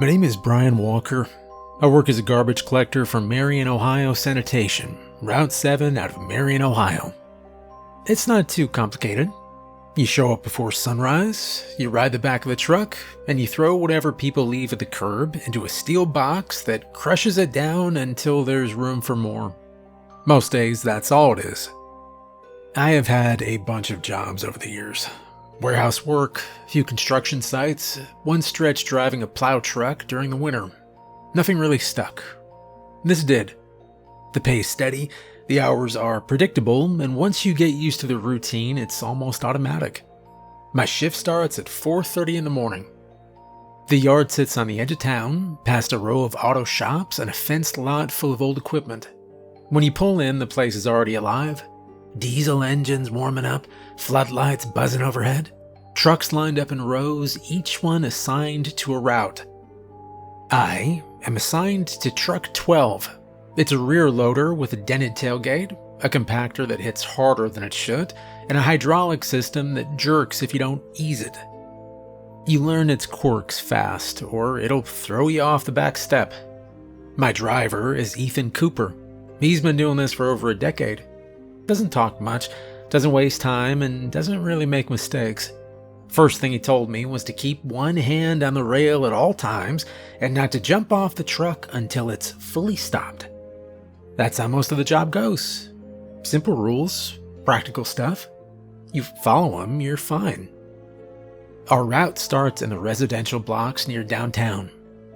My name is Brian Walker. I work as a garbage collector for Marion, Ohio Sanitation, Route 7 out of Marion, Ohio. It's not too complicated. You show up before sunrise, you ride the back of the truck, and you throw whatever people leave at the curb into a steel box that crushes it down until there's room for more. Most days, that's all it is. I have had a bunch of jobs over the years. Warehouse work, a few construction sites, one stretch driving a plow truck during the winter. Nothing really stuck. This did. The pay is steady, the hours are predictable, and once you get used to the routine, it's almost automatic. My shift starts at 4:30 in the morning. The yard sits on the edge of town, past a row of auto shops and a fenced lot full of old equipment. When you pull in, the place is already alive. Diesel engines warming up, floodlights buzzing overhead, trucks lined up in rows, each one assigned to a route. I am assigned to truck 12. It's a rear loader with a dented tailgate, a compactor that hits harder than it should, and a hydraulic system that jerks if you don't ease it. You learn its quirks fast, or it'll throw you off the back step. My driver is Ethan Cooper. He's been doing this for over a decade. Doesn't talk much, doesn't waste time, and doesn't really make mistakes. First thing he told me was to keep one hand on the rail at all times and not to jump off the truck until it's fully stopped. That's how most of the job goes. Simple rules, practical stuff. You follow them, you're fine. Our route starts in the residential blocks near downtown.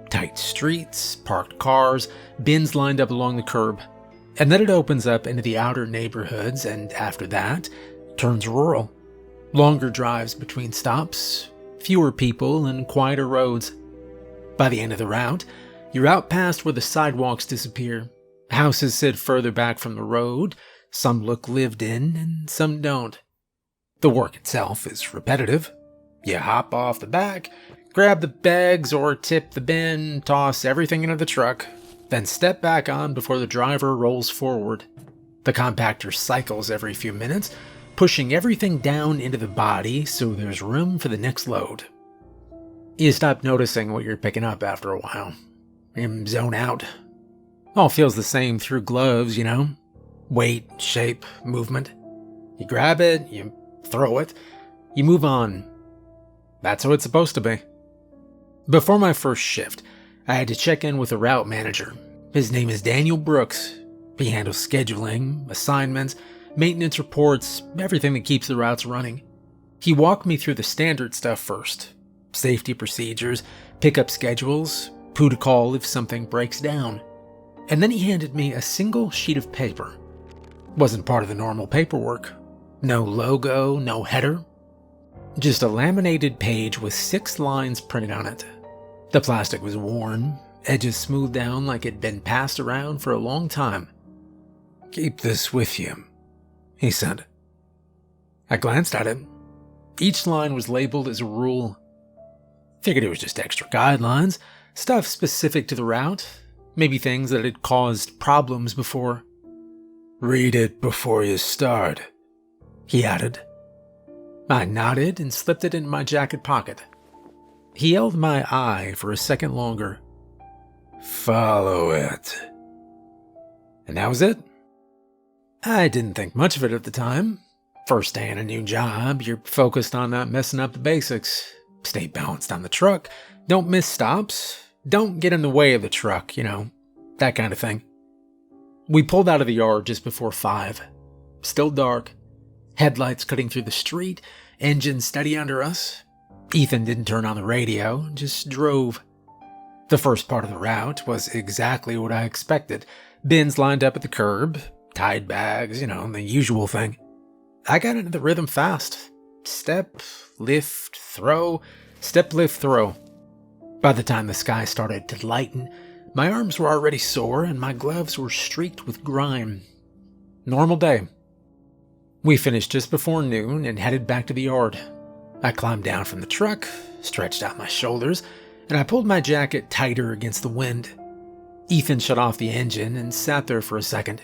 Tight streets, parked cars, bins lined up along the curb. And then it opens up into the outer neighborhoods, and after that, turns rural. Longer drives between stops, fewer people, and quieter roads. By the end of the route, you're out past where the sidewalks disappear. Houses sit further back from the road, some look lived in, and some don't. The work itself is repetitive. You hop off the back, grab the bags or tip the bin, toss everything into the truck, then step back on before the driver rolls forward. The compactor cycles every few minutes, pushing everything down into the body so there's room for the next load. You stop noticing what you're picking up after a while. You zone out. All feels the same through gloves, you know? Weight, shape, movement. You grab it, you throw it, you move on. That's how it's supposed to be. Before my first shift, I had to check in with the route manager. His name is Daniel Brooks. He handles scheduling, assignments, maintenance reports, everything that keeps the routes running. He walked me through the standard stuff first. Safety procedures, pickup schedules, who to call if something breaks down. And then he handed me a single sheet of paper. Wasn't part of the normal paperwork. No logo, no header. Just a laminated page with 6 lines printed on it. The plastic was worn, edges smoothed down like it'd been passed around for a long time. "Keep this with you," he said. I glanced at it. Each line was labeled as a rule. Figured it was just extra guidelines, stuff specific to the route, maybe things that had caused problems before. "Read it before you start," he added. I nodded and slipped it in my jacket pocket. He held my eye for a second longer. "Follow it." And that was it. I didn't think much of it at the time. First day in a new job, you're focused on not messing up the basics. Stay balanced on the truck, don't miss stops, don't get in the way of the truck, that kind of thing. We pulled out of the yard just before 5. Still dark. Headlights cutting through the street, engine steady under us. Ethan didn't turn on the radio, just drove. The first part of the route was exactly what I expected. Bins lined up at the curb, tied bags, the usual thing. I got into the rhythm fast. Step, lift, throw, step, lift, throw. By the time the sky started to lighten, my arms were already sore and my gloves were streaked with grime. Normal day. We finished just before noon and headed back to the yard. I climbed down from the truck, stretched out my shoulders, and I pulled my jacket tighter against the wind. Ethan shut off the engine and sat there for a second.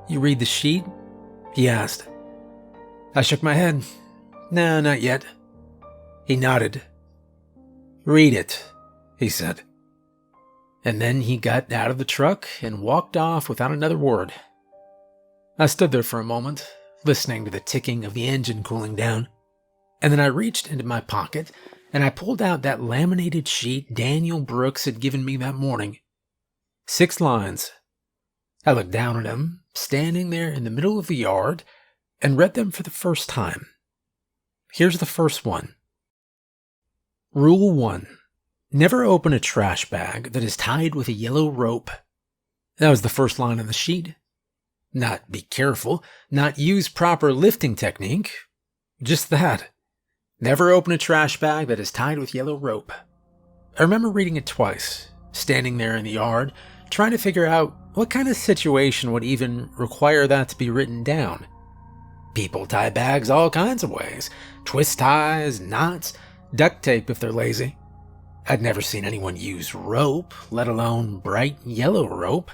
"You read the sheet?" he asked. I shook my head. "No, not yet." He nodded. "Read it. he said. And then he got out of the truck and walked off without another word. I stood there for a moment, listening to the ticking of the engine cooling down, and then I reached into my pocket and I pulled out that laminated sheet Daniel Brooks had given me that morning. 6 lines. I looked down at him, standing there in the middle of the yard, and read them for the first time. Here's the first one. Rule 1. Never open a trash bag that is tied with a yellow rope. That was the first line on the sheet. Not be careful, not use proper lifting technique. Just that. Never open a trash bag that is tied with yellow rope. I remember reading it twice, standing there in the yard, trying to figure out what kind of situation would even require that to be written down. People tie bags all kinds of ways. Twist ties, knots, duct tape if they're lazy. I'd never seen anyone use rope, let alone bright yellow rope.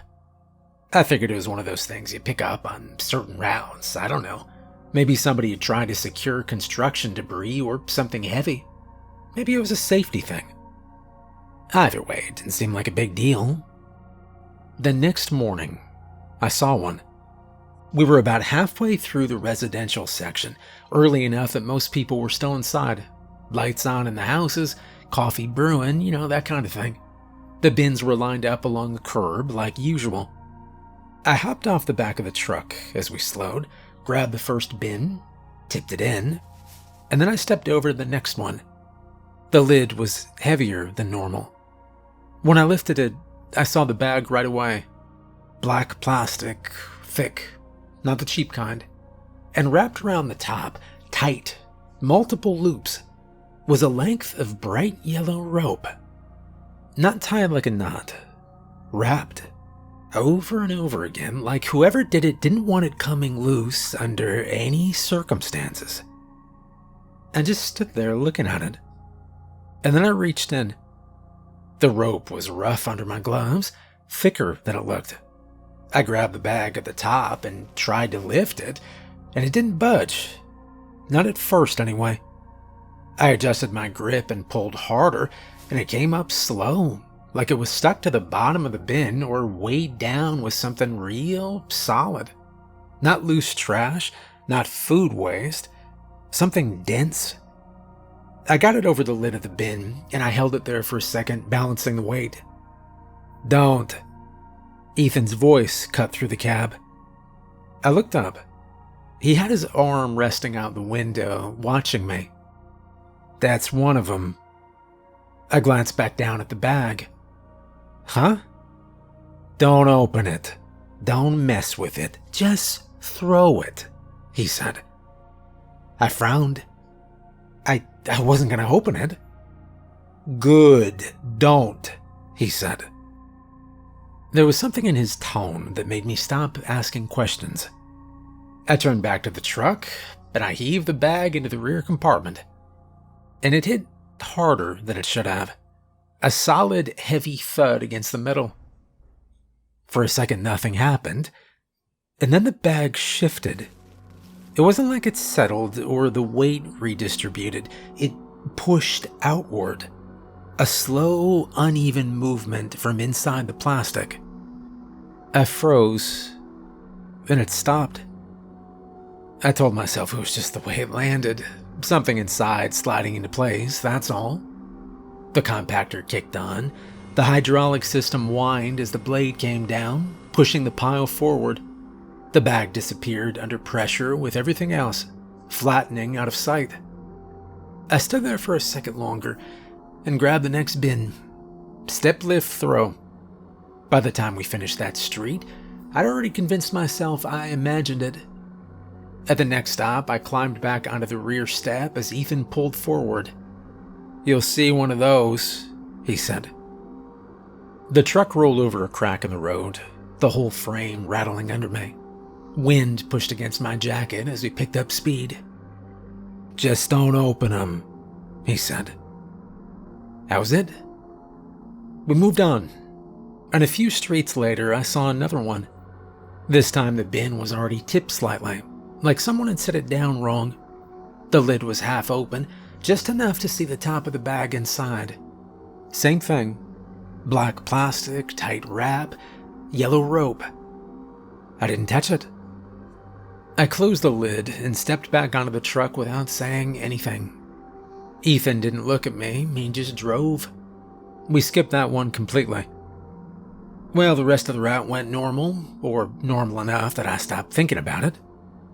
I figured it was one of those things you pick up on certain routes. I don't know. Maybe somebody had tried to secure construction debris or something heavy. Maybe it was a safety thing. Either way, it didn't seem like a big deal. The next morning, I saw one. We were about halfway through the residential section, early enough that most people were still inside. Lights on in the houses, coffee brewing, that kind of thing. The bins were lined up along the curb like usual. I hopped off the back of the truck as we slowed, grabbed the first bin, tipped it in, and then I stepped over to the next one. The lid was heavier than normal. When I lifted it, I saw the bag right away. Black plastic, thick, not the cheap kind, and wrapped around the top, tight, multiple loops, was a length of bright yellow rope. Not tied like a knot, wrapped over and over again, like whoever did it didn't want it coming loose under any circumstances. I just stood there looking at it, and then I reached in. The rope was rough under my gloves, thicker than it looked. I grabbed the bag at the top and tried to lift it, and it didn't budge. Not at first, anyway. I adjusted my grip and pulled harder, and it came up slow, like it was stuck to the bottom of the bin or weighed down with something real solid. Not loose trash, not food waste, something dense. I got it over the lid of the bin, and I held it there for a second, balancing the weight. "Don't." Ethan's voice cut through the cab. I looked up. He had his arm resting out the window, watching me. "That's one of them." I glanced back down at the bag. "Huh?" "Don't open it. Don't mess with it. Just throw it," he said. I frowned. I wasn't going to open it. "Good, don't," he said. There was something in his tone that made me stop asking questions. I turned back to the truck, and I heaved the bag into the rear compartment. And it hit harder than it should have. A solid, heavy thud against the metal. For a second, nothing happened, and then the bag shifted. It wasn't like it settled or the weight redistributed. It pushed outward. A slow, uneven movement from inside the plastic. I froze, then it stopped. I told myself it was just the way it landed. Something inside sliding into place, that's all. The compactor kicked on. The hydraulic system whined as the blade came down, pushing the pile forward. The bag disappeared under pressure with everything else, flattening out of sight. I stood there for a second longer and grabbed the next bin. Step, lift, throw. By the time we finished that street, I'd already convinced myself I imagined it. At the next stop, I climbed back onto the rear step as Ethan pulled forward. "You'll see one of those," he said. The truck rolled over a crack in the road, the whole frame rattling under me. Wind pushed against my jacket as we picked up speed. "Just don't open them," he said. That was it. We moved on, and a few streets later I saw another one. This time the bin was already tipped slightly, like someone had set it down wrong. The lid was half open, just enough to see the top of the bag inside. Same thing. Black plastic, tight wrap, yellow rope. I didn't touch it. I closed the lid and stepped back onto the truck without saying anything. Ethan didn't look at me, he just drove. We skipped that one completely. Well, the rest of the route went normal, or normal enough that I stopped thinking about it.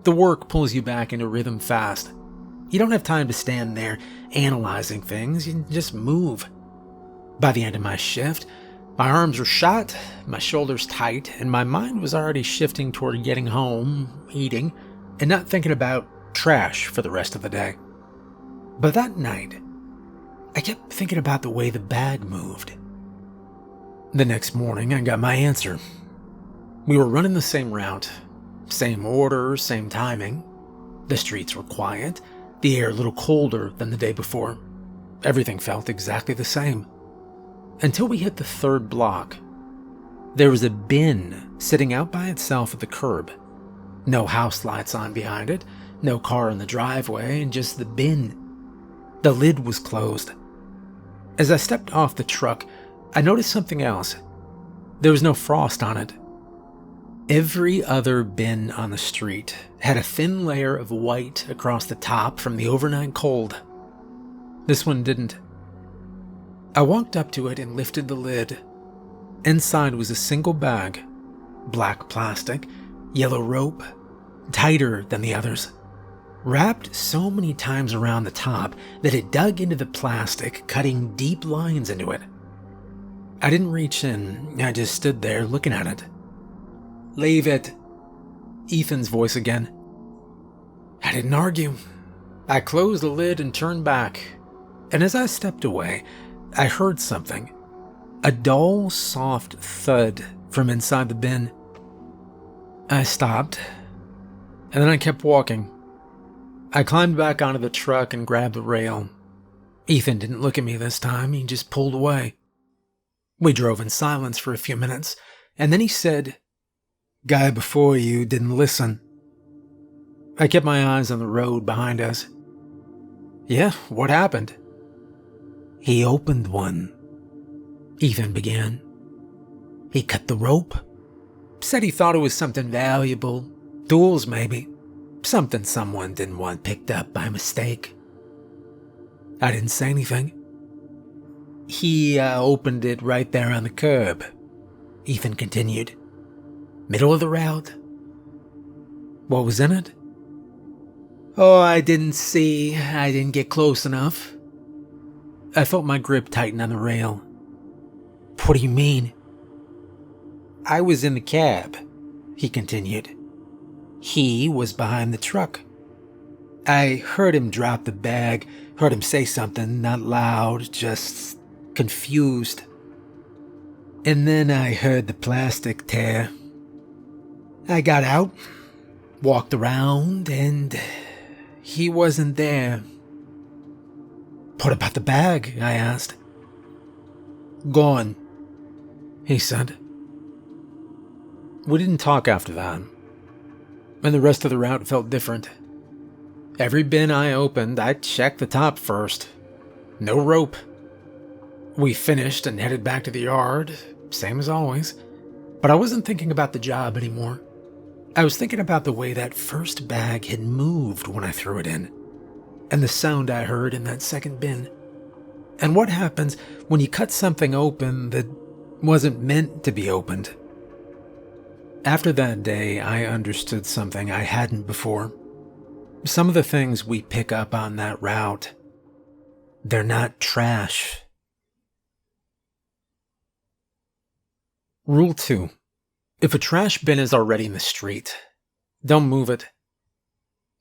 The work pulls you back into rhythm fast. You don't have time to stand there analyzing things, you just move. By the end of my shift, my arms were shot, my shoulders tight, and my mind was already shifting toward getting home, eating, and not thinking about trash for the rest of the day. But that night, I kept thinking about the way the bag moved. The next morning, I got my answer. We were running the same route, same order, same timing. The streets were quiet, the air a little colder than the day before. Everything felt exactly the same. Until we hit the third block. There was a bin sitting out by itself at the curb. No house lights on behind it, no car in the driveway, and just the bin. The lid was closed. As I stepped off the truck, I noticed something else. There was no frost on it. Every other bin on the street had a thin layer of white across the top from the overnight cold. This one didn't. I walked up to it and lifted the lid. Inside was a single bag, black plastic, yellow rope, tighter than the others, wrapped so many times around the top that it dug into the plastic, cutting deep lines into it. I didn't reach in, I just stood there looking at it. "Leave it," Ethan's voice again. I didn't argue. I closed the lid and turned back, and as I stepped away, I heard something. A dull, soft thud from inside the bin. I stopped, and then I kept walking. I climbed back onto the truck and grabbed the rail. Ethan didn't look at me this time, he just pulled away. We drove in silence for a few minutes, and then he said, "Guy before you didn't listen." I kept my eyes on the road behind us. "Yeah, what happened?" "He opened one," Ethan began. "He cut the rope. Said he thought it was something valuable. Tools, maybe. Something someone didn't want picked up by mistake." I didn't say anything. "He opened it right there on the curb," Ethan continued. "Middle of the route." "What was in it?" "Oh, I didn't see. I didn't get close enough." I felt my grip tighten on the rail. "What do you mean?" "I was in the cab," he continued. "He was behind the truck. I heard him drop the bag, heard him say something, not loud, just confused. And then I heard the plastic tear. I got out, walked around, and he wasn't there." "What about the bag?" I asked. "Gone," he said. We didn't talk after that, and the rest of the route felt different. Every bin I opened, I checked the top first. No rope. We finished and headed back to the yard, same as always, but I wasn't thinking about the job anymore. I was thinking about the way that first bag had moved when I threw it in, and the sound I heard in that second bin. And what happens when you cut something open that wasn't meant to be opened? After that day, I understood something I hadn't before. Some of the things we pick up on that route, they're not trash. Rule 2. If a trash bin is already in the street, don't move it.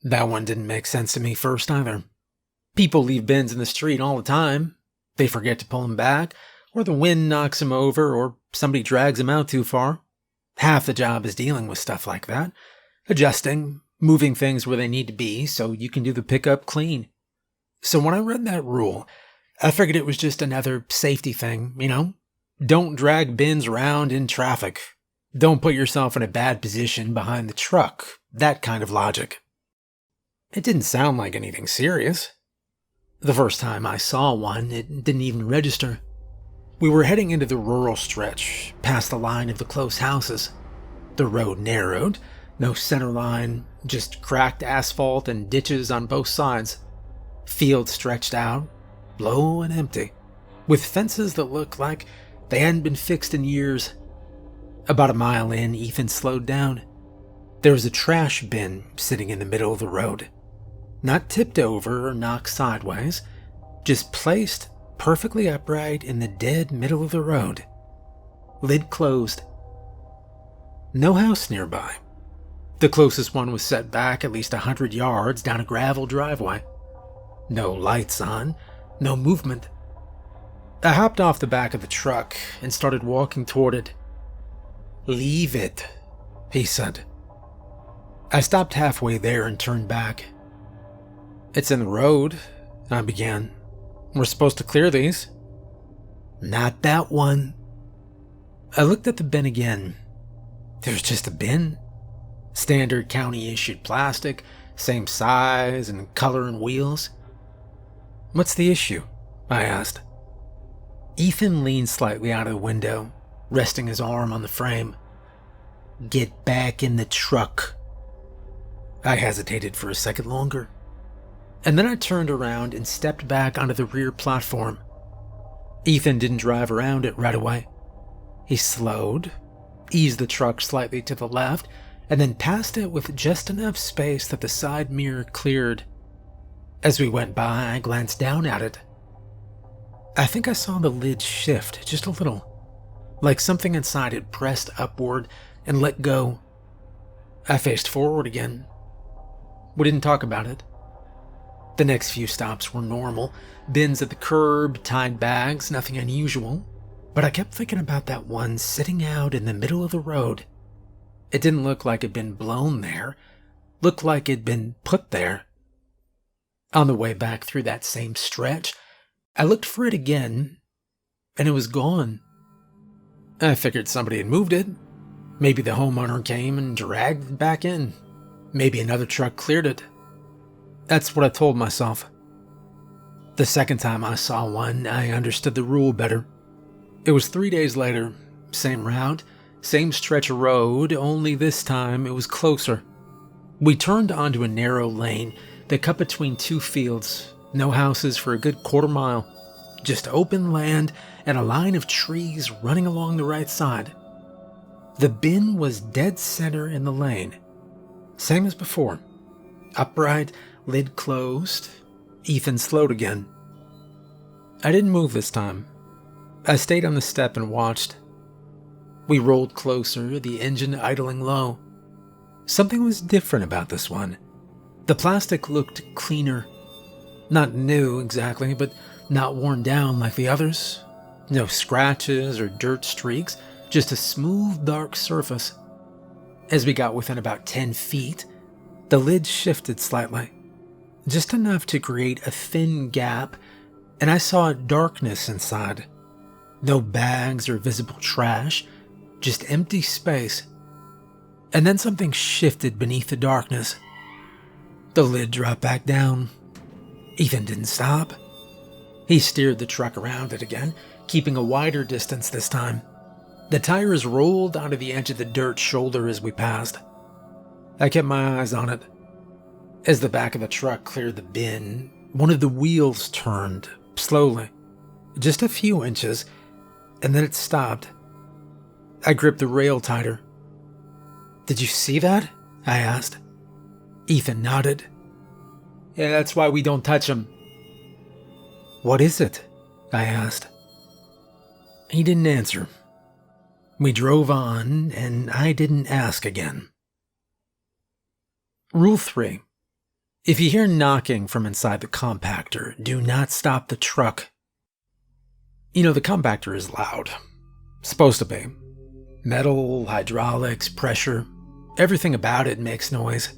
That one didn't make sense to me first either. People leave bins in the street all the time. They forget to pull them back, or the wind knocks them over, or somebody drags them out too far. Half the job is dealing with stuff like that. Adjusting, moving things where they need to be so you can do the pickup clean. So when I read that rule, I figured it was just another safety thing, you know? Don't drag bins around in traffic. Don't put yourself in a bad position behind the truck. That kind of logic. It didn't sound like anything serious. The first time I saw one, it didn't even register. We were heading into the rural stretch, past the line of the close houses. The road narrowed, no center line, just cracked asphalt and ditches on both sides. Fields stretched out, low and empty, with fences that looked like they hadn't been fixed in years. About a mile in, Ethan slowed down. There was a trash bin sitting in the middle of the road. Not tipped over or knocked sideways, just placed perfectly upright in the dead middle of the road. Lid closed. No house nearby. The closest one was set back at least 100 yards down a gravel driveway. No lights on, no movement. I hopped off the back of the truck and started walking toward it. "Leave it," he said. I stopped halfway there and turned back. "It's in the road," I began. "We're supposed to clear these." "Not that one." I looked at the bin again. There's just a bin. Standard county-issued plastic, same size and color and wheels. "What's the issue?" I asked. Ethan leaned slightly out of the window, resting his arm on the frame. "Get back in the truck." I hesitated for a second longer, and then I turned around and stepped back onto the rear platform. Ethan didn't drive around it right away. He slowed, eased the truck slightly to the left, and then passed it with just enough space that the side mirror cleared. As we went by, I glanced down at it. I think I saw the lid shift just a little, like something inside it pressed upward and let go. I faced forward again. We didn't talk about it. The next few stops were normal. Bins at the curb, tied bags, nothing unusual. But I kept thinking about that one sitting out in the middle of the road. It didn't look like it'd been blown there. Looked like it'd been put there. On the way back through that same stretch, I looked for it again, and it was gone. I figured somebody had moved it. Maybe the homeowner came and dragged it back in. Maybe another truck cleared it. That's what I told myself. The second time I saw one, I understood the rule better. It was 3 days later, same route, same stretch of road, only this time it was closer. We turned onto a narrow lane that cut between two fields, no houses for a good quarter mile, just open land and a line of trees running along the right side. The bin was dead center in the lane, same as before. Upright, lid closed. Ethan slowed again. I didn't move this time. I stayed on the step and watched. We rolled closer, the engine idling low. Something was different about this one. The plastic looked cleaner. Not new exactly, but not worn down like the others. No scratches or dirt streaks, just a smooth, dark surface. As we got within about 10 feet, the lid shifted slightly, just enough to create a thin gap, and I saw darkness inside. No bags or visible trash, just empty space. And then something shifted beneath the darkness. The lid dropped back down. Ethan didn't stop. He steered the truck around it again, keeping a wider distance this time. The tires rolled onto the edge of the dirt shoulder as we passed. I kept my eyes on it. As the back of the truck cleared the bin, one of the wheels turned, slowly, just a few inches, and then it stopped. I gripped the rail tighter. "Did you see that?" I asked. Ethan nodded. "Yeah, that's why we don't touch them." "What is it?" I asked. He didn't answer. We drove on, and I didn't ask again. Rule 3. If you hear knocking from inside the compactor, do not stop the truck. You know, the compactor is loud. Supposed to be. Metal, hydraulics, pressure, everything about it makes noise.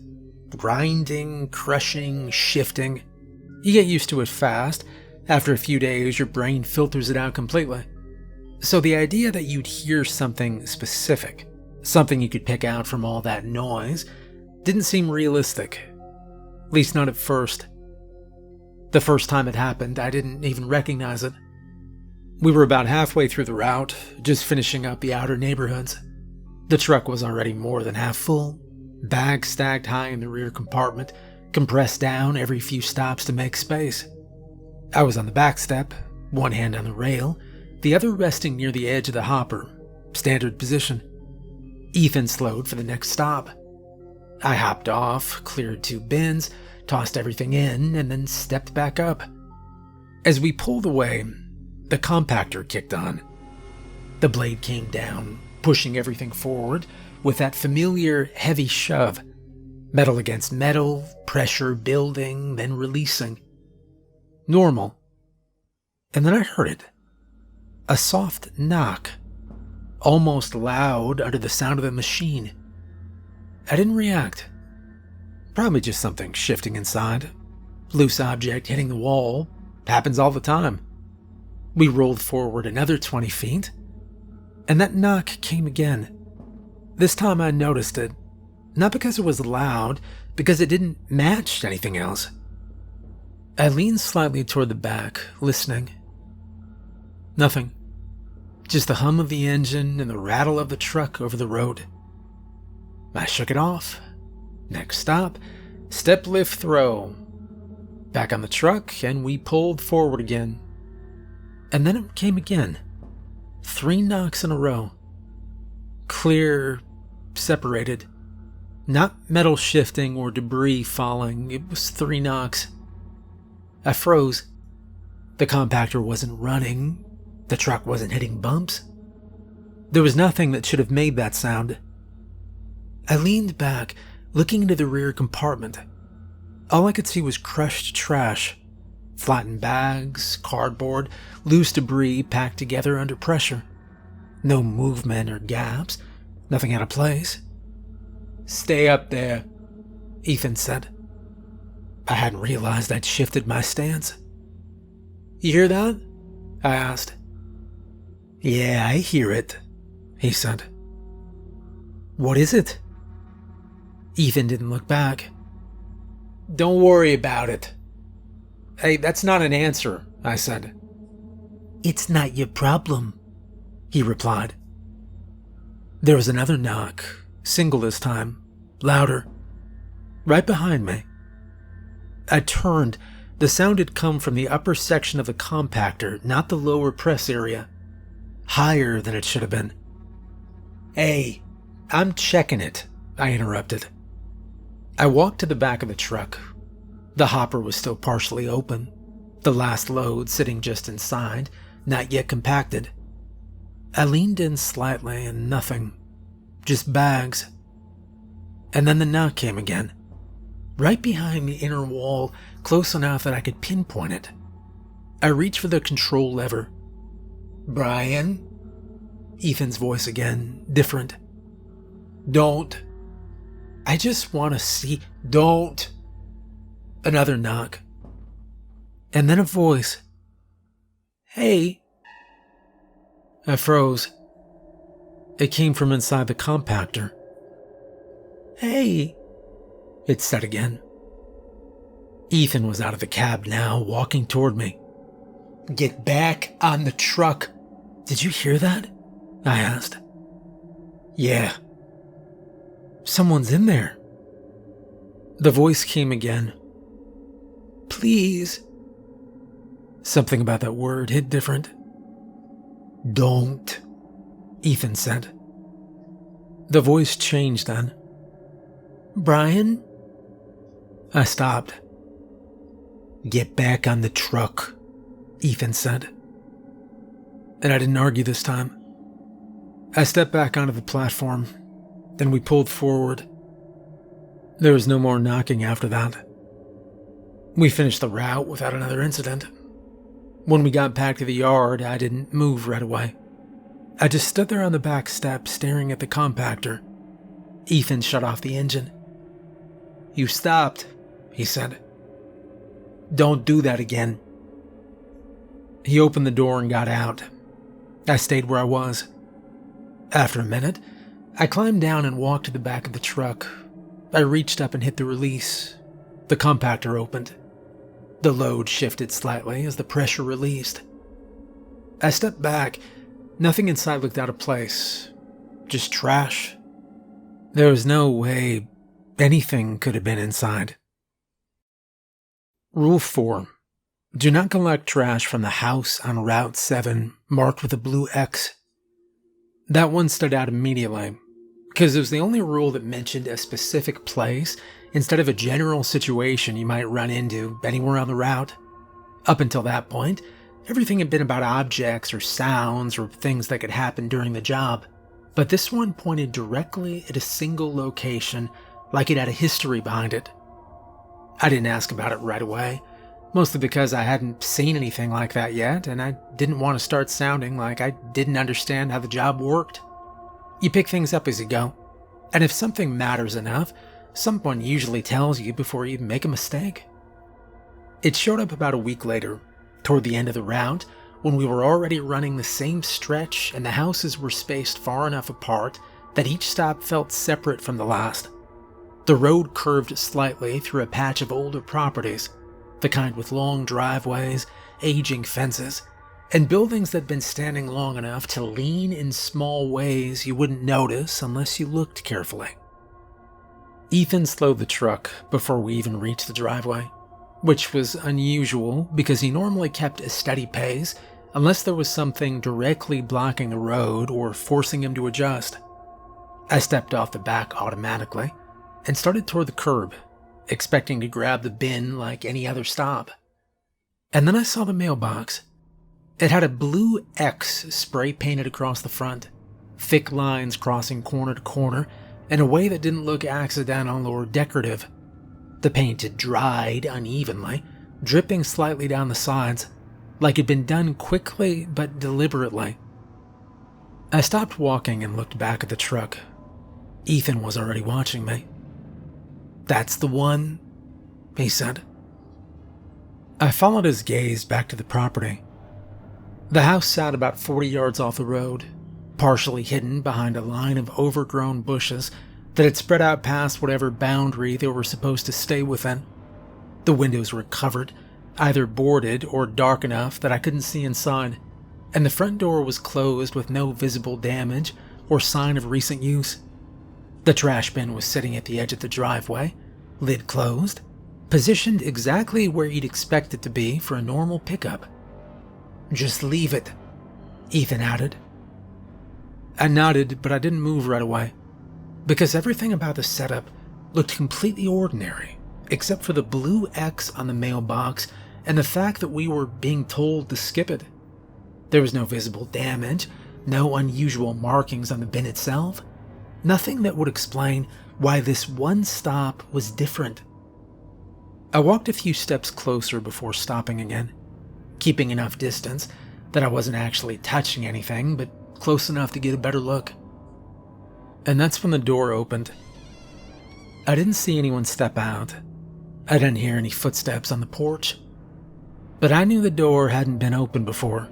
Grinding, crushing, shifting. You get used to it fast. After a few days, your brain filters it out completely. So the idea that you'd hear something specific, something you could pick out from all that noise, didn't seem realistic. At least not at first. The first time it happened, I didn't even recognize it. We were about halfway through the route, just finishing up the outer neighborhoods. The truck was already more than half full, bags stacked high in the rear compartment, compressed down every few stops to make space. I was on the back step, one hand on the rail, the other resting near the edge of the hopper, standard position. Ethan slowed for the next stop. I hopped off, cleared 2 bins, tossed everything in, and then stepped back up. As we pulled away, the compactor kicked on. The blade came down, pushing everything forward with that familiar heavy shove. Metal against metal, pressure building, then releasing. Normal. And then I heard it. A soft knock, almost loud under the sound of the machine. I didn't react. Probably just something shifting inside. Loose object hitting the wall. Happens all the time. We rolled forward another 20 feet, and that knock came again. This time I noticed it, not because it was loud, because it didn't match anything else. I leaned slightly toward the back, listening. Nothing. Just the hum of the engine and the rattle of the truck over the road. I shook it off. Next stop, step lift throw. Back on the truck, and we pulled forward again. And then it came again. 3 knocks in a row. Clear, separated. Not metal shifting or debris falling. It was 3 knocks. I froze. The compactor wasn't running. The truck wasn't hitting bumps. There was nothing that should have made that sound. I leaned back, looking into the rear compartment. All I could see was crushed trash. Flattened bags, cardboard, loose debris packed together under pressure. No movement or gaps, nothing out of place. "Stay up there," Ethan said. I hadn't realized I'd shifted my stance. "You hear that?" I asked. "Yeah, I hear it," he said. "What is it?" Ethan didn't look back. "Don't worry about it." "Hey, that's not an answer," I said. "It's not your problem," he replied. There was another knock, single this time, louder, right behind me. I turned. The sound had come from the upper section of the compactor, not the lower press area. Higher than it should have been. "Hey, I'm checking it," I interrupted. I walked to the back of the truck. The hopper was still partially open, the last load sitting just inside, not yet compacted. I leaned in slightly and nothing, just bags. And then the knock came again, right behind the inner wall, close enough that I could pinpoint it. I reached for the control lever. "Brian?" Ethan's voice again, different. "Don't. I just want to see. Don't." Another knock. And then a voice. "Hey." I froze. It came from inside the compactor. "Hey," it said again. Ethan was out of the cab now, walking toward me. "Get back on the truck." "Did you hear that?" I asked. "Yeah." "Someone's in there." The voice came again. "Please." Something about that word hit different. "Don't," Ethan said. The voice changed then. "Brian?" I stopped. "Get back on the truck," Ethan said. And I didn't argue this time. I stepped back onto the platform. Then we pulled forward. There was no more knocking after that. We finished the route without another incident. When we got back to the yard, I didn't move right away. I just stood there on the back step staring at the compactor. Ethan shut off the engine. "You stopped," he said. "Don't do that again." He opened the door and got out. I stayed where I was. After a minute, I climbed down and walked to the back of the truck. I reached up and hit the release. The compactor opened. The load shifted slightly as the pressure released. I stepped back. Nothing inside looked out of place. Just trash. There was no way anything could have been inside. Rule 4. Do not collect trash from the house on Route 7 marked with a blue X. That one stood out immediately, because it was the only rule that mentioned a specific place instead of a general situation you might run into anywhere on the route. Up until that point, everything had been about objects or sounds or things that could happen during the job, but this one pointed directly at a single location like it had a history behind it. I didn't ask about it right away, mostly because I hadn't seen anything like that yet, and I didn't want to start sounding like I didn't understand how the job worked. You pick things up as you go, and if something matters enough, someone usually tells you before you make a mistake. It showed up about a week later, toward the end of the route, when we were already running the same stretch and the houses were spaced far enough apart that each stop felt separate from the last. The road curved slightly through a patch of older properties, the kind with long driveways, aging fences, and buildings that had been standing long enough to lean in small ways you wouldn't notice unless you looked carefully. Ethan slowed the truck before we even reached the driveway, which was unusual because he normally kept a steady pace unless there was something directly blocking the road or forcing him to adjust. I stepped off the back automatically and started toward the curb, expecting to grab the bin like any other stop. And then I saw the mailbox. It had a blue X spray painted across the front, thick lines crossing corner to corner in a way that didn't look accidental or decorative. The paint had dried unevenly, dripping slightly down the sides, like it'd been done quickly but deliberately. I stopped walking and looked back at the truck. Ethan was already watching me. "That's the one," he said. I followed his gaze back to the property. The house sat about 40 yards off the road, partially hidden behind a line of overgrown bushes that had spread out past whatever boundary they were supposed to stay within. The windows were covered, either boarded or dark enough that I couldn't see inside, and the front door was closed with no visible damage or sign of recent use. The trash bin was sitting at the edge of the driveway, lid closed, positioned exactly where you'd expect it to be for a normal pickup. "Just leave it," Ethan added. I nodded, but I didn't move right away, because everything about the setup looked completely ordinary, except for the blue X on the mailbox and the fact that we were being told to skip it. There was no visible damage, no unusual markings on the bin itself, nothing that would explain why this one stop was different. I walked a few steps closer before stopping again, keeping enough distance that I wasn't actually touching anything, but close enough to get a better look. And that's when the door opened. I didn't see anyone step out. I didn't hear any footsteps on the porch. But I knew the door hadn't been opened before.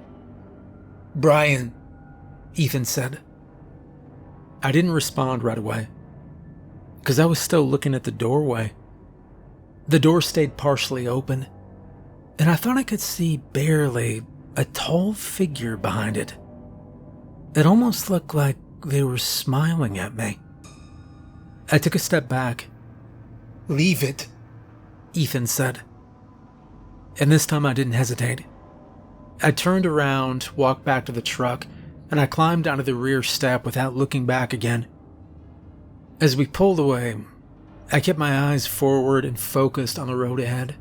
"Brian," Ethan said. I didn't respond right away, because I was still looking at the doorway. The door stayed partially open, and I thought I could see barely a tall figure behind it. It almost looked like they were smiling at me. I took a step back. "Leave it," Ethan said. And this time I didn't hesitate. I turned around, walked back to the truck, and I climbed onto the rear step without looking back again. As we pulled away, I kept my eyes forward and focused on the road ahead,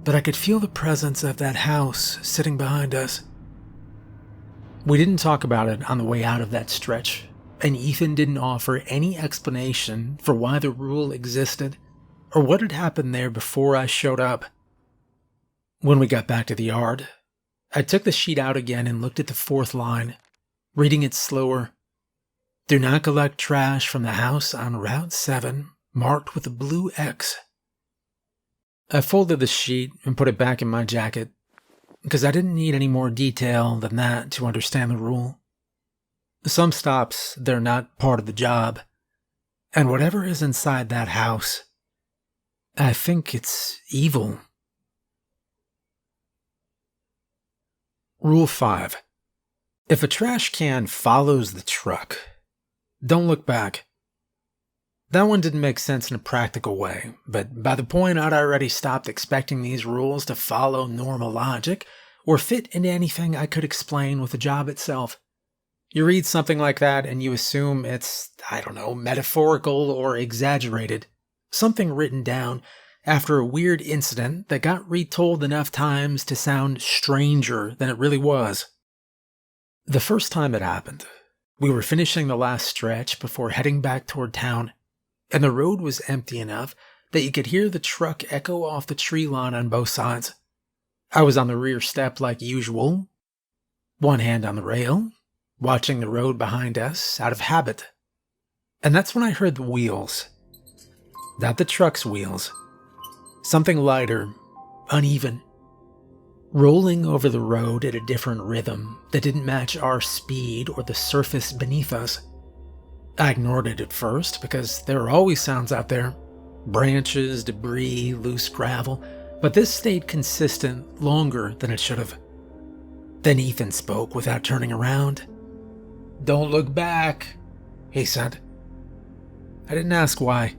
but I could feel the presence of that house sitting behind us. We didn't talk about it on the way out of that stretch, and Ethan didn't offer any explanation for why the rule existed or what had happened there before I showed up. When we got back to the yard, I took the sheet out again and looked at the fourth line, reading it slower. "Do not collect trash from the house on Route 7, marked with a blue X." I folded the sheet and put it back in my jacket, because I didn't need any more detail than that to understand the rule. Some stops, they're not part of the job, and whatever is inside that house, I think it's evil. Rule 5. If a trash can follows the truck, don't look back. That one didn't make sense in a practical way, but by the point I'd already stopped expecting these rules to follow normal logic or fit into anything I could explain with the job itself. You read something like that and you assume it's, metaphorical or exaggerated. Something written down after a weird incident that got retold enough times to sound stranger than it really was. The first time it happened, we were finishing the last stretch before heading back toward town, and the road was empty enough that you could hear the truck echo off the tree line on both sides. I was on the rear step like usual, one hand on the rail, watching the road behind us out of habit. And that's when I heard the wheels. Not the truck's wheels. Something lighter, uneven, rolling over the road at a different rhythm that didn't match our speed or the surface beneath us. I ignored it at first because there are always sounds out there. Branches, debris, loose gravel. But this stayed consistent longer than it should have. Then Ethan spoke without turning around. "Don't look back," he said. I didn't ask why.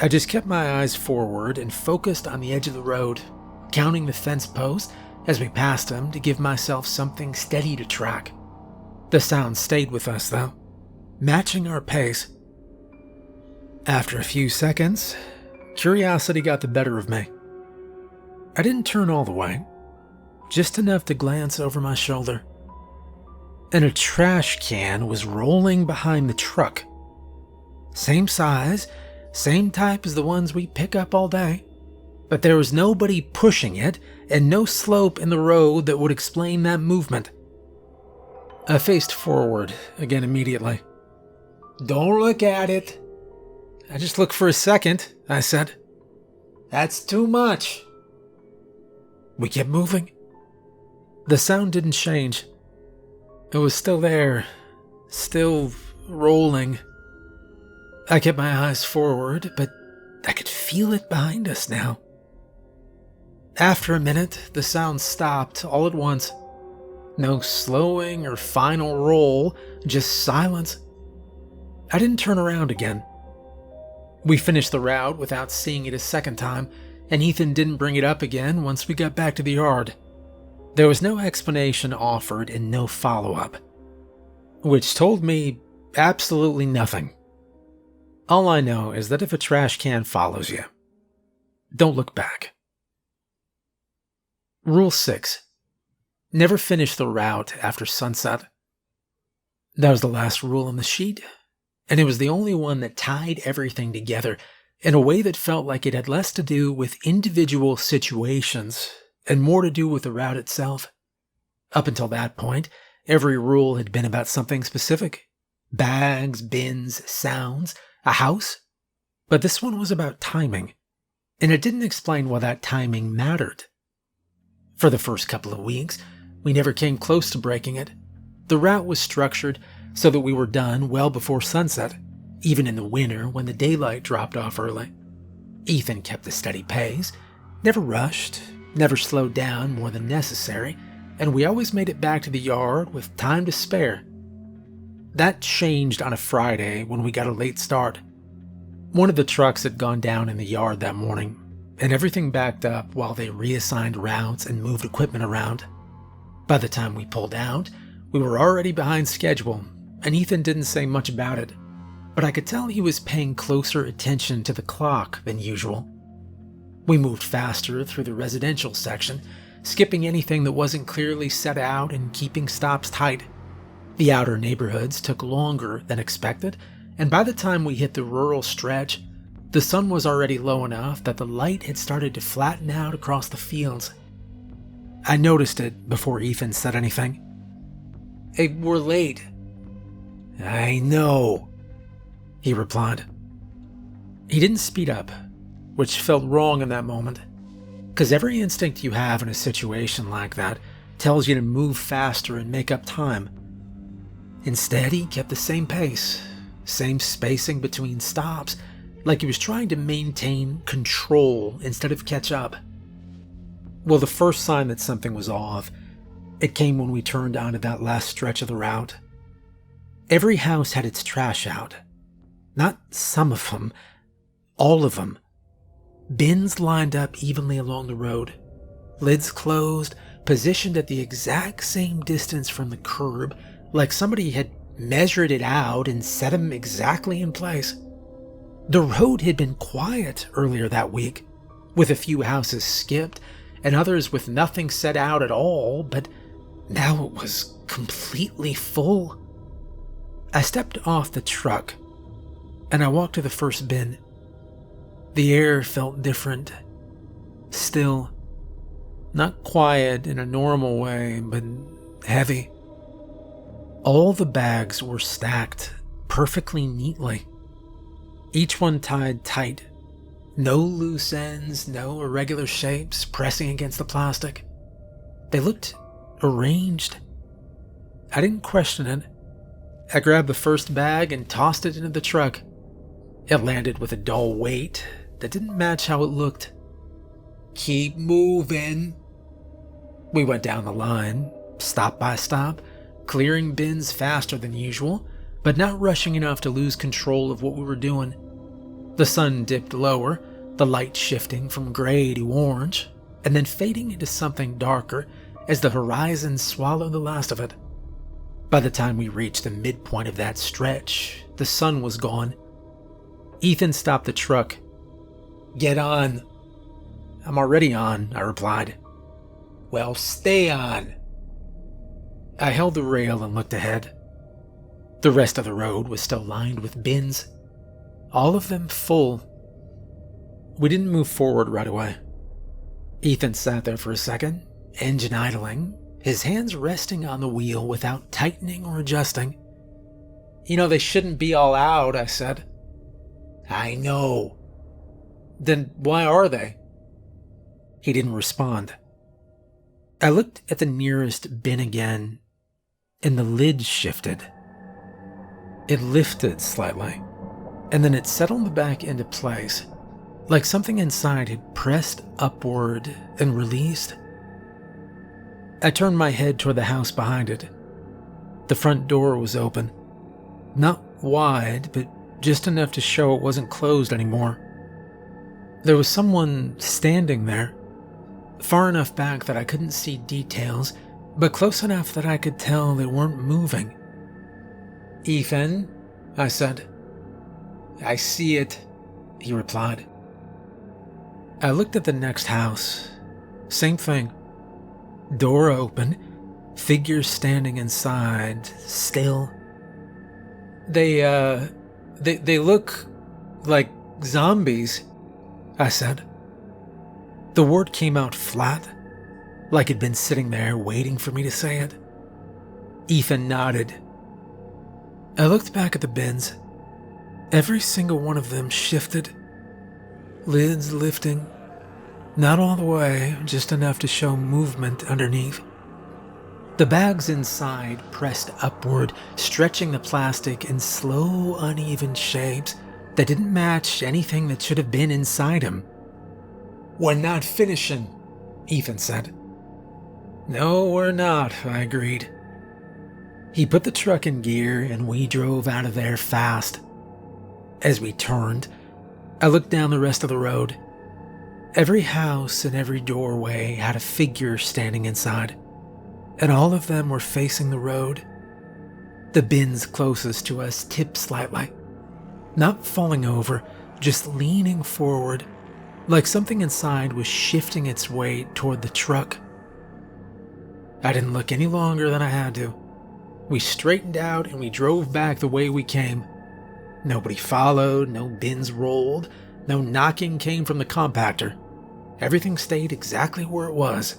I just kept my eyes forward and focused on the edge of the road, counting the fence posts as we passed them to give myself something steady to track. The sound stayed with us, though, matching our pace. After a few seconds, curiosity got the better of me. I didn't turn all the way, just enough to glance over my shoulder. And a trash can was rolling behind the truck. Same size, same type as the ones we pick up all day, but there was nobody pushing it and no slope in the road that would explain that movement. I faced forward again immediately. "Don't look at it." "I just looked for a second," I said. "That's too much." We kept moving. The sound didn't change. It was still there, still rolling. I kept my eyes forward, but I could feel it behind us now. After a minute, the sound stopped all at once. No slowing or final roll, just silence. I didn't turn around again. We finished the route without seeing it a second time, and Ethan didn't bring it up again once we got back to the yard. There was no explanation offered and no follow-up, which told me absolutely nothing. All I know is that if a trash can follows you, don't look back. Rule 6. Never finish the route after sunset. That was the last rule on the sheet, and it was the only one that tied everything together in a way that felt like it had less to do with individual situations and more to do with the route itself. Up until that point, every rule had been about something specific. Bags, bins, sounds, a house. But this one was about timing, and it didn't explain why that timing mattered. For the first couple of weeks, we never came close to breaking it. The route was structured so that we were done well before sunset, even in the winter when the daylight dropped off early. Ethan kept a steady pace, never rushed, never slowed down more than necessary, and we always made it back to the yard with time to spare. That changed on a Friday when we got a late start. One of the trucks had gone down in the yard that morning, and everything backed up while they reassigned routes and moved equipment around. By the time we pulled out, we were already behind schedule, and Ethan didn't say much about it, but I could tell he was paying closer attention to the clock than usual. We moved faster through the residential section, skipping anything that wasn't clearly set out and keeping stops tight. The outer neighborhoods took longer than expected, and by the time we hit the rural stretch, the sun was already low enough that the light had started to flatten out across the fields. I noticed it before Ethan said anything. "Hey, we're late." "I know," he replied. He didn't speed up, which felt wrong in that moment, because every instinct you have in a situation like that tells you to move faster and make up time. Instead, he kept the same pace, same spacing between stops, like he was trying to maintain control instead of catch up. Well, the first sign that something was off It came when we turned onto that last stretch of the route. Every house had its trash out. Not some of them, all of them. Bins lined up evenly along the road, lids closed, positioned at the exact same distance from the curb, like somebody had measured it out and set them exactly in place. The road had been quiet earlier that week, with a few houses skipped and others with nothing set out at all, but now it was completely full. I stepped off the truck and I walked to the first bin. The air felt different. Still. Not quiet in a normal way, but heavy. All the bags were stacked perfectly neatly. Each one tied tight. No loose ends, no irregular shapes pressing against the plastic. They looked arranged. I didn't question it. I grabbed the first bag and tossed it into the truck. It landed with a dull weight that didn't match how it looked. Keep moving. We went down the line, stop by stop, clearing bins faster than usual, but not rushing enough to lose control of what we were doing. The sun dipped lower, the light shifting from gray to orange, and then fading into something darker as the horizon swallowed the last of it. By the time we reached the midpoint of that stretch, the sun was gone. Ethan stopped the truck. Get on. I'm already on, I replied. Well, stay on. I held the rail and looked ahead. The rest of the road was still lined with bins, all of them full. We didn't move forward right away. Ethan sat there for a second, engine idling, his hands resting on the wheel without tightening or adjusting. You know, they shouldn't be all out, I said. I know. Then why are they? He didn't respond. I looked at the nearest bin again, and the lid shifted. It lifted slightly, and then it settled back into place, like something inside had pressed upward and released. I turned my head toward the house behind it. The front door was open. Not wide, but just enough to show it wasn't closed anymore. There was someone standing there, far enough back that I couldn't see details, but close enough that I could tell they weren't moving. Ethan, I said. I see it, he replied. I looked at the next house. Same thing. Door open, figure standing inside, still. They look like zombies, I said. The word came out flat, like it'd been sitting there waiting for me to say it. Ethan nodded. I looked back at the bins. Every single one of them shifted. Lids lifting. Not all the way, just enough to show movement underneath. The bags inside pressed upward, stretching the plastic in slow, uneven shapes that didn't match anything that should have been inside him. We're not finishing, Ethan said. No, we're not, I agreed. He put the truck in gear and we drove out of there fast. As we turned, I looked down the rest of the road. Every house and every doorway had a figure standing inside, and all of them were facing the road. The bins closest to us tipped slightly, not falling over, just leaning forward, like something inside was shifting its weight toward the truck. I didn't look any longer than I had to. We straightened out and we drove back the way we came. Nobody followed, no bins rolled, no knocking came from the compactor. Everything stayed exactly where it was.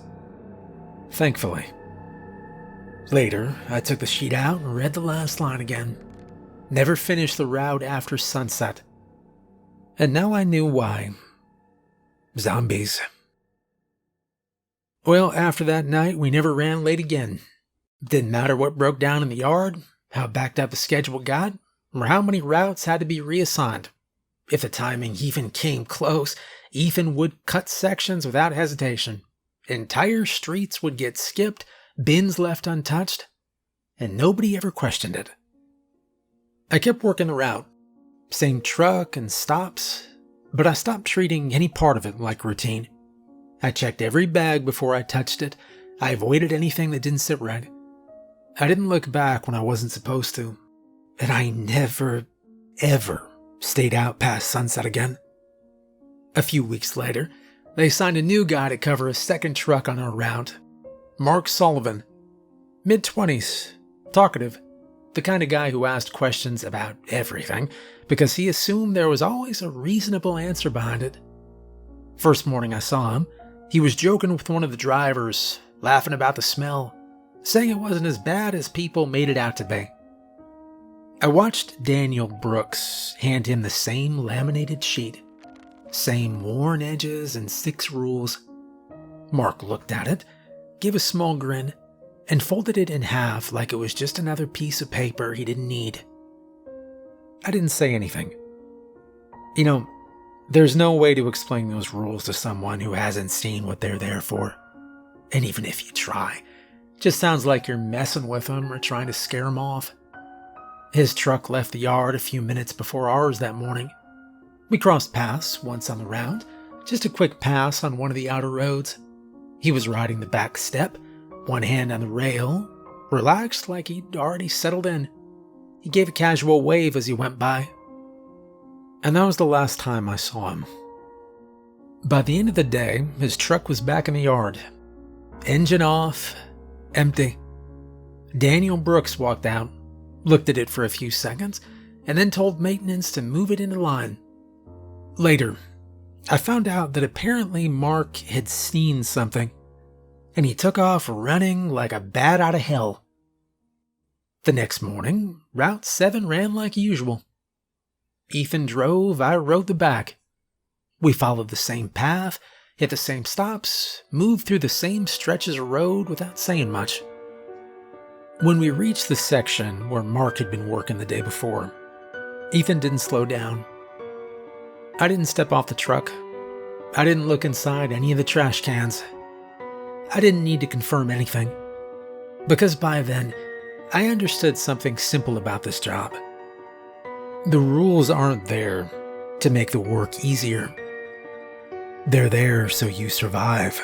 Thankfully. Later, I took the sheet out and read the last line again. Never finished the route after sunset. And now I knew why. Zombies. Well, after that night, we never ran late again. Didn't matter what broke down in the yard, how backed up the schedule got, or how many routes had to be reassigned. If the timing even came close, Ethan would cut sections without hesitation. Entire streets would get skipped, bins left untouched, and nobody ever questioned it. I kept working the route, same truck and stops, but I stopped treating any part of it like routine. I checked every bag before I touched it. I avoided anything that didn't sit right. I didn't look back when I wasn't supposed to, and I never, ever stayed out past sunset again. A few weeks later, they assigned a new guy to cover a second truck on our route. Mark Sullivan. Mid-20s, talkative, the kind of guy who asked questions about everything because he assumed there was always a reasonable answer behind it. First morning I saw him, he was joking with one of the drivers, laughing about the smell, saying it wasn't as bad as people made it out to be. I watched Daniel Brooks hand him the same laminated sheet, same worn edges and 6 rules. Mark looked at it, gave a small grin, and folded it in half like it was just another piece of paper he didn't need. I didn't say anything. You know, there's no way to explain those rules to someone who hasn't seen what they're there for. And even if you try, it just sounds like you're messing with them or trying to scare them off. His truck left the yard a few minutes before ours that morning. We crossed paths once on the round, just a quick pass on one of the outer roads. He was riding the back step, one hand on the rail, relaxed like he'd already settled in. He gave a casual wave as he went by. And that was the last time I saw him. By the end of the day, his truck was back in the yard. Engine off, empty. Daniel Brooks walked out, looked at it for a few seconds, and then told maintenance to move it into line. Later, I found out that apparently Mark had seen something, and he took off running like a bat out of hell. The next morning, Route 7 ran like usual. Ethan drove, I rode the back. We followed the same path, hit the same stops, moved through the same stretches of road without saying much. When we reached the section where Mark had been working the day before, Ethan didn't slow down. I didn't step off the truck. I didn't look inside any of the trash cans. I didn't need to confirm anything, because by then, I understood something simple about this job. The rules aren't there to make the work easier. They're there so you survive.